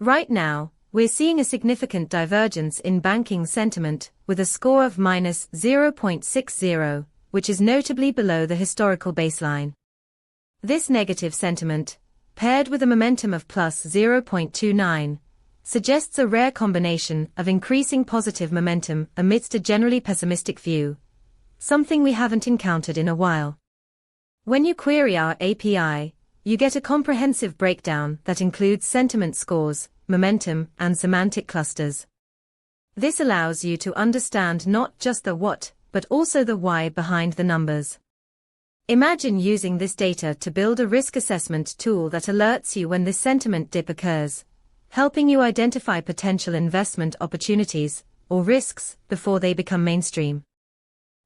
Right now, we're seeing a significant divergence in banking sentiment, with a score of minus 0.60, which is notably below the historical baseline. This negative sentiment, paired with a momentum of plus 0.29, suggests a rare combination of increasing positive momentum amidst a generally pessimistic view, something we haven't encountered in a while. When you query our API, you get a comprehensive breakdown that includes sentiment scores, momentum, and semantic clusters. This allows you to understand not just the what, but also the why behind the numbers. Imagine using this data to build a risk assessment tool that alerts you when this sentiment dip occurs, helping you identify potential investment opportunities or risks before they become mainstream.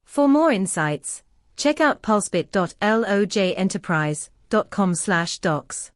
For more insights, check out pulsebit.loj enterprise.com/docs.